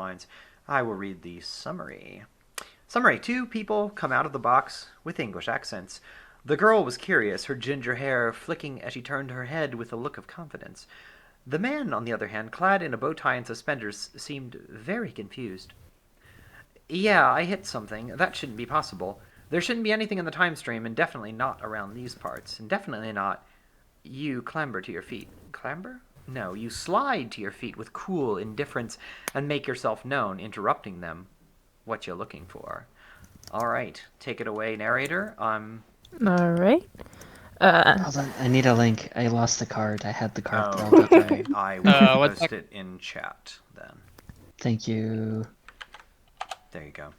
lines. I will read the summary. Summary: two people come out of the box with English accents. The girl was curious, her ginger hair flicking as she turned her head with a look of confidence. The man, on the other hand, clad in a bow tie and suspenders, seemed very confused. Yeah, I hit something. That shouldn't be possible. There shouldn't be anything in the time stream, and definitely not around these parts. And definitely not. You clamber to your feet. Clamber? No, you slide to your feet with cool indifference and make yourself known, interrupting them. What you're looking for. Alright, take it away, narrator. Alright. Hold on, I need a link. I lost the card. I had the card. Okay, I will post it in chat then. Thank you. There you go.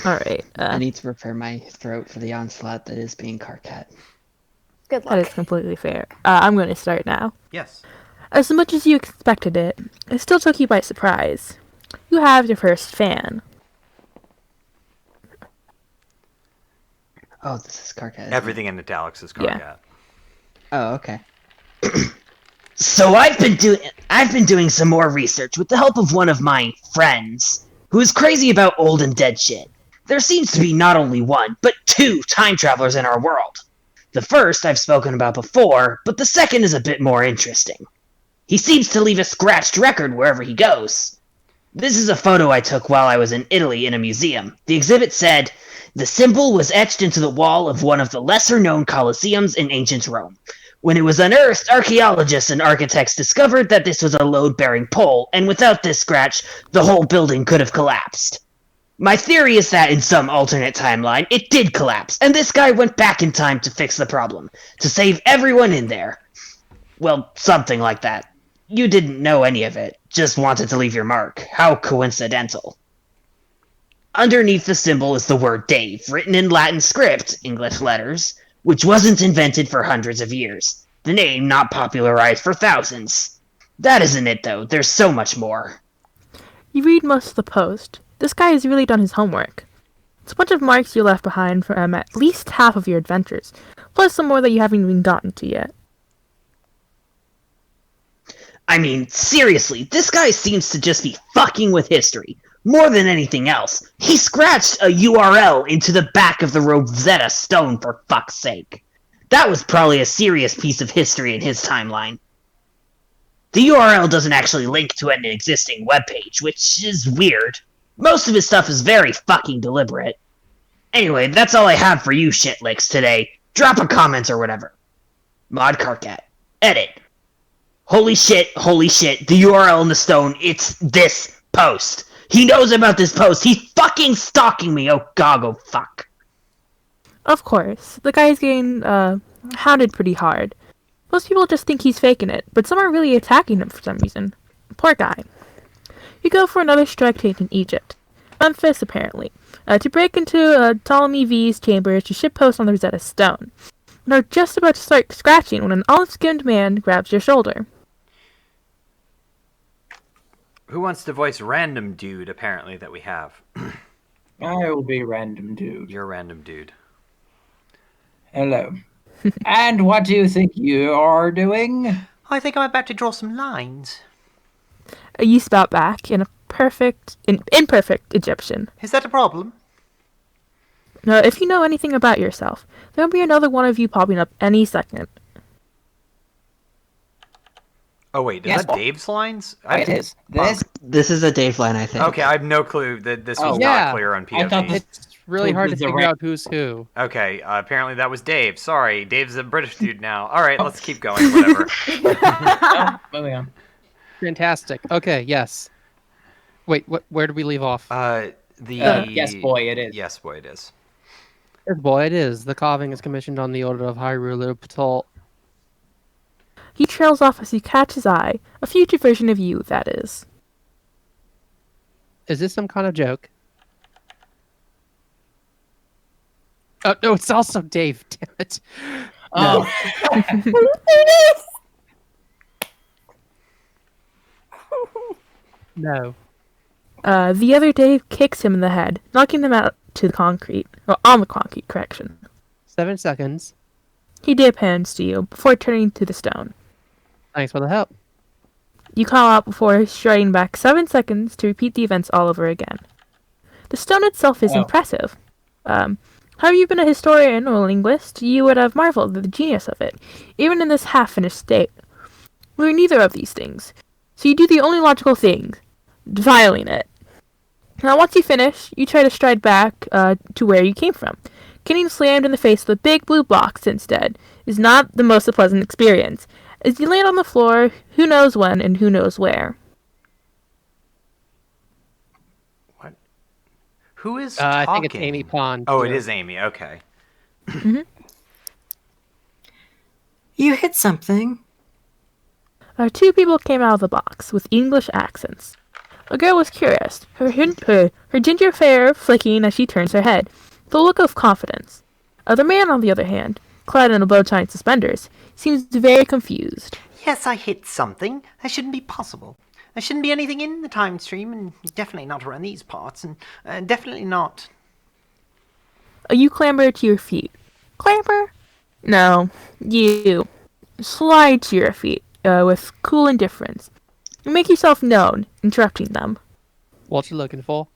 Alright. I need to prepare my throat for the onslaught that is being Carcat. Good luck. That is completely fair. I'm going to start now. Yes. As much as you expected it still took you by surprise. You have your first fan. Oh, this is Carcat. Everything in italics is Carcat. Yeah. Oh, okay. So I've been doing some more research with the help of one of my friends, who is crazy about old and dead shit. There seems to be not only one, but two time travelers in our world. The first I've spoken about before, but the second is a bit more interesting. He seems to leave a scratched record wherever he goes. This is a photo I took while I was in Italy in a museum. The exhibit said, "The symbol was etched into the wall of one of the lesser-known colosseums in ancient Rome. When it was unearthed, archaeologists and architects discovered that this was a load-bearing pole, and without this scratch, the whole building could have collapsed. My theory is that in some alternate timeline, it did collapse, and this guy went back in time to fix the problem, to save everyone in there. Well, something like that. You didn't know any of it, just wanted to leave your mark. How coincidental." Underneath the symbol is the word Dave, written in Latin script, English letters, which wasn't invented for hundreds of years. The name not popularized for thousands. That isn't it, though. There's so much more. You read most of the post. This guy has really done his homework. It's a bunch of marks you left behind from at least half of your adventures, plus some more that you haven't even gotten to yet. I mean, seriously, this guy seems to just be fucking with history. More than anything else, he scratched a URL into the back of the Rosetta Stone, for fuck's sake. That was probably a serious piece of history in his timeline. The URL doesn't actually link to an existing webpage, which is weird. Most of his stuff is very fucking deliberate. Anyway, that's all I have for you shitlicks today. Drop a comment or whatever. Mod Carcat. Edit. Holy shit, the URL in the stone, it's this post. He knows about this post. He's fucking stalking me. Oh god, oh fuck. Of course, the guy's getting hounded pretty hard. Most people just think he's faking it, but some are really attacking him for some reason. Poor guy. You go for another strike to in Egypt. Memphis, apparently. To break into Ptolemy V's chambers to ship posts on the Rosetta Stone. And are just about to start scratching when an olive-skinned man grabs your shoulder. Who wants to voice random dude, apparently, that we have? I will be random dude. You're random dude. Hello. And what do you think you are doing? I think I'm about to draw some lines. You spout back in imperfect Egyptian. Is that a problem? Now, if you know anything about yourself, there'll be another one of you popping up any second. Oh wait, is that Dave's lines? It is. This is a Dave line, I think. Okay, I have no clue that this was not clear on POV. I thought It's really hard to figure out who's who. Okay, apparently that was Dave. Sorry, Dave's a British dude now. All right, let's keep going. Whatever. Moving on. Fantastic. Okay, yes. Wait, where did we leave off? Yes, boy, it is. Yes, boy, it is. Yes, boy, it is. The carving is commissioned on the order of Hyrule Patrol. He trails off as you catch his eye. A future version of you, that is. Is this some kind of joke? Oh, no, it's also Dave. Damn it. Oh. No. The other Dave kicks him in the head, knocking him out to the concrete. Well, on the concrete, correction. 7 seconds. He dip hands to you before turning to the stone. Thanks for the help. You call out before striding back 7 seconds to repeat the events all over again. The stone itself is Oh. impressive. Had you been a historian or a linguist, you would have marveled at the genius of it, even in this half-finished state. We're neither of these things, so you do the only logical thing, defiling it. Now once you finish, you try to stride back to where you came from. Getting slammed in the face with a big blue box instead is not the most pleasant experience. As you land on the floor, who knows when and who knows where. What? Who is I talking? think it's Amy Pond. Oh, it here. is Amy. Okay. You hit something. Two people came out of the box with English accents. A girl was curious, her ginger hair flicking as she turns her head, with a look of confidence. The man, on the other hand, clad in a bow tie and suspenders, seems very confused. Yes, I hit something. That shouldn't be possible. There shouldn't be anything in the time stream, and definitely not around these parts, and definitely not. You clamber to your feet. Clamber? No, you slide to your feet with cool indifference. You make yourself known, interrupting them. What you looking for?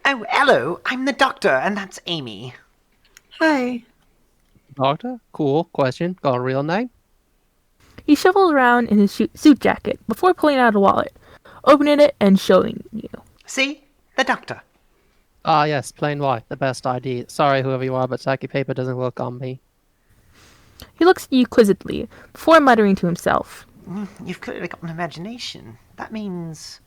Oh, hello. I'm the Doctor, and that's Amy. Hi. Doctor? Cool. Question. Got a real name? He shuffles around in his suit jacket before pulling out a wallet, opening it and showing you. See? The Doctor. Ah, yes. Plain white. The best ID. Sorry, whoever you are, but psychic paper doesn't work on me. He looks at you quizzically, before muttering to himself. You've clearly got an imagination. That means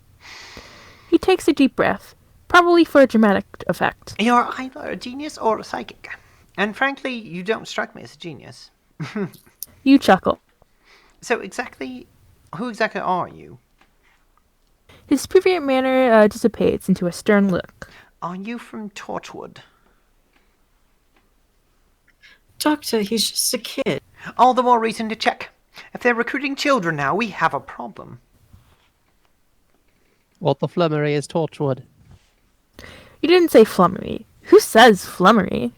He takes a deep breath, probably for a dramatic effect. you're either a genius or a psychic. And frankly, you don't strike me as a genius. You chuckle. So who exactly are you? His superior manner dissipates into a stern look. Are you from Torchwood? Doctor, he's just a kid. All the more reason to check. If they're recruiting children now, we have a problem. What the flummery is Torchwood? You didn't say flummery. Who says flummery?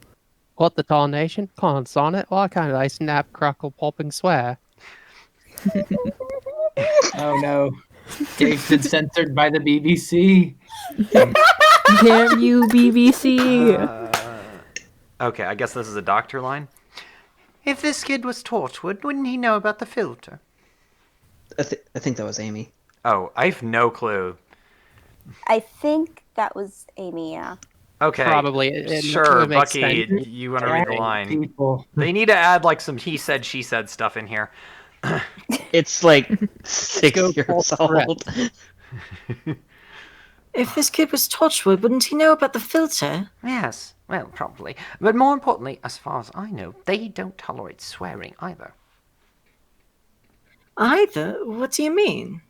What the tarnation? Can't on it? Why can't I snap, crackle, pop, and swear? Oh no. Dave's been censored by the BBC. Damn you, BBC! Okay, I guess this is a Doctor line. If this kid was Torchwood, wouldn't he know about the filter? I think that was Amy. Oh, I have no clue. I think that was Amy, yeah. Okay. Probably. It Sure, would make Bucky, sense. you want to read the line? People. They need to add like some he said, she said stuff in here. It's like 6 go years full threat. old. If this kid was Torchwood, wouldn't he know about the filter? Yes, well, probably. But more importantly, as far as I know, they don't tolerate swearing either. Either? What do you mean?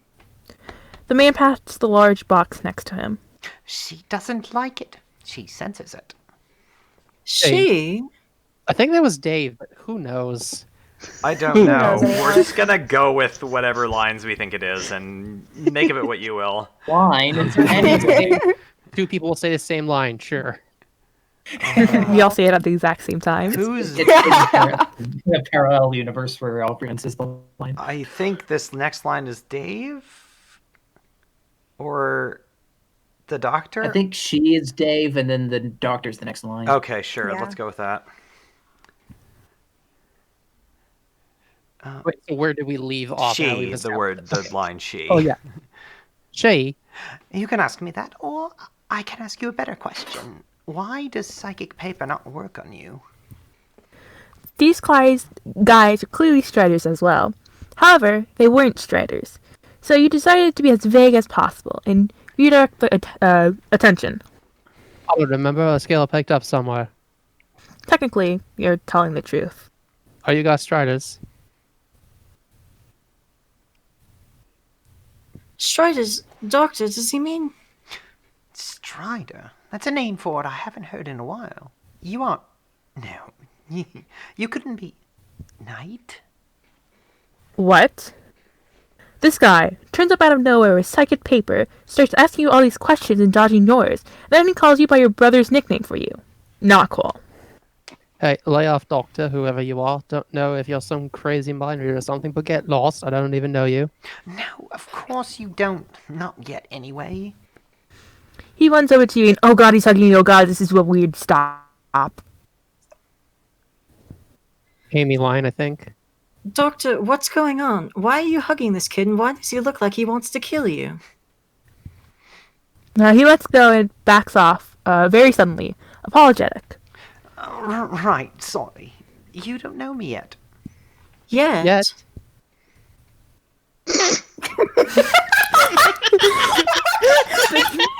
The man pats the large box next to him. She doesn't like it. She senses it. She? I think that was Dave, but who knows? I don't Who know. knows anymore? We're just gonna go with whatever lines we think it is and make of it what you will. Line. Anyway. Two people will say the same line, sure. We all say it at the exact same time. Who's... It's a parallel universe where all pronounces the line. I think this next line is Dave? Or the Doctor? I think she is Dave, and then the Doctor's the next line. Okay, sure. Yeah. Let's go with that. Wait, so where did we leave off? Now She, we've the established- word, the Okay. line she. Oh, yeah. She? You can ask me that, or I can ask you a better question. Why does psychic paper not work on you? These guys are clearly striders as well. However, they weren't striders. So you decided to be as vague as possible and redirect the attention. I would remember a scale I picked up somewhere. Technically, you're telling the truth. Are you guys striders? Strider's Doctor, does he mean? Strider? That's a name for it I haven't heard in a while. You aren't... No. You couldn't be... Knight? What? This guy turns up out of nowhere with psychic paper, starts asking you all these questions and dodging yours, and then he calls you by your brother's nickname for you. Not cool. Hey, lay off, Doctor, whoever you are. Don't know if you're some crazy mind reader or something, but get lost. I don't even know you. No, of course you don't. Not yet, anyway. He runs over to you and, oh god, he's hugging you. Oh god, this is a weird stop. Amy line, I think. Doctor, what's going on? Why are you hugging this kid, and why does he look like he wants to kill you? He lets go and backs off, very suddenly, apologetic. Right, sorry. You don't know me yet. Yet.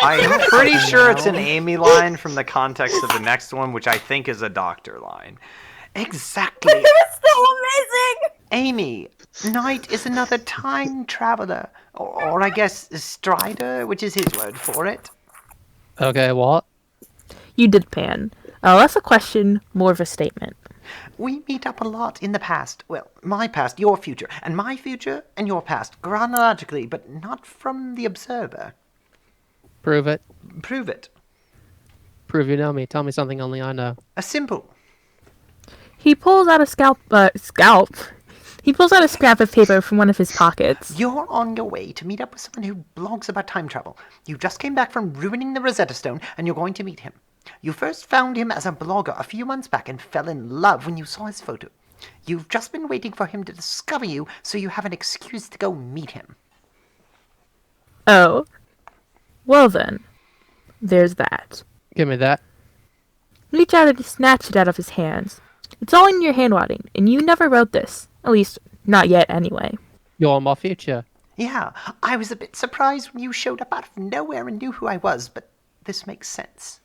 I'm pretty sure it's an Amy line from the context of the next one, which I think is a Doctor line. Exactly. It's so amazing! Amy, Knight is another time traveler. Or I guess Strider, which is his word for it. Okay, what? You did pan. Less a question, more of a statement. We meet up a lot in the past. Well, my past, your future, and my future and your past, chronologically, but not from the observer. Prove it. Prove it. Prove you know me. Tell me something only I know. A simple. He pulls out a scalp. He pulls out a scrap of paper from one of his pockets. You're on your way to meet up with someone who blogs about time travel. You just came back from ruining the Rosetta Stone, and you're going to meet him. You first found him as a blogger a few months back and fell in love when you saw his photo. You've just been waiting for him to discover you so you have an excuse to go meet him. Oh. Well then. There's that. Give me that. Reach out and snatch it out of his hands. It's all in your handwriting, and you never wrote this. At least, not yet anyway. You're my future. Yeah, I was a bit surprised when you showed up out of nowhere and knew who I was, but this makes sense.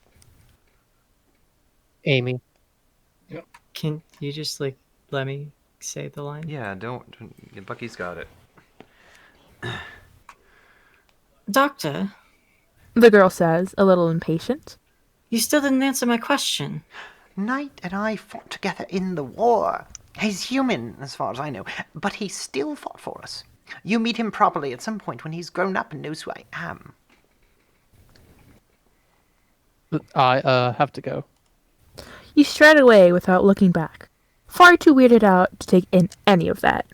Amy. Can you just, let me say the line? Yeah, don't. Bucky's got it. Doctor, The girl says, a little impatient. you still didn't answer my question. Knight and I fought together in the war. He's human, as far as I know, but he still fought for us. You meet him properly at some point when he's grown up and knows who I am. I have to go. You stride away without looking back. Far too weirded out to take in any of that.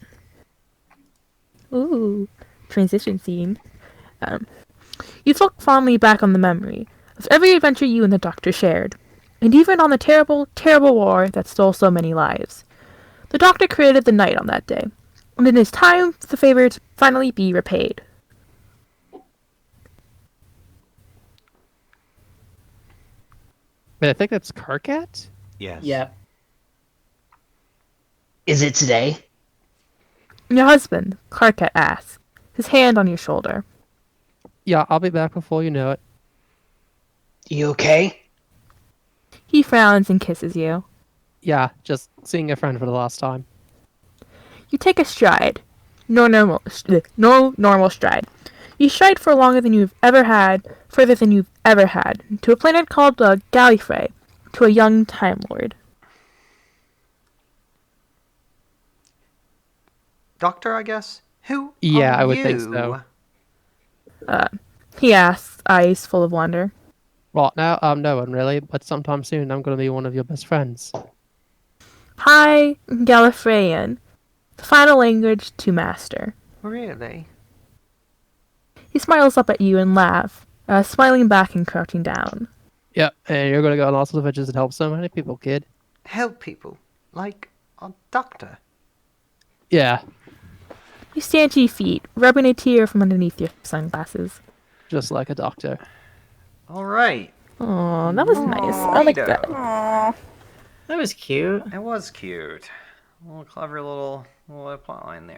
Ooh, transition scene. You look fondly back on the memory of every adventure you and the Doctor shared, and even on the terrible, terrible war that stole so many lives. The Doctor created the night on that day, and it is time for the favor to finally be repaid. Wait, I think that's Karkat? Yes. Yeah. Is it today? Your husband, Karkat asks, his hand on your shoulder. Yeah, I'll be back before you know it. You okay? He frowns and kisses you. Yeah, just seeing a friend for the last time. You take a stride. No normal stride. You stride for longer than you've ever had, further than you've ever had, to a planet called Gallifrey, to a young Time Lord. Doctor, I guess? Who Yeah, are I would you? think so. He asks, eyes full of wonder. Right now, no one really, but sometime soon I'm going to be one of your best friends. High Gallifreyan, the final language to master. Really? He smiles up at you and laughs, smiling back and crouching down. Yep, and you're going to go on lots of adventures that help so many people, kid. Help people? Like a doctor? Yeah, You stand to your feet, rubbing a tear from underneath your sunglasses. just like a doctor. All right. Oh, that was nice. I like that. Aw. That was cute. It was cute. A little clever little plot line there.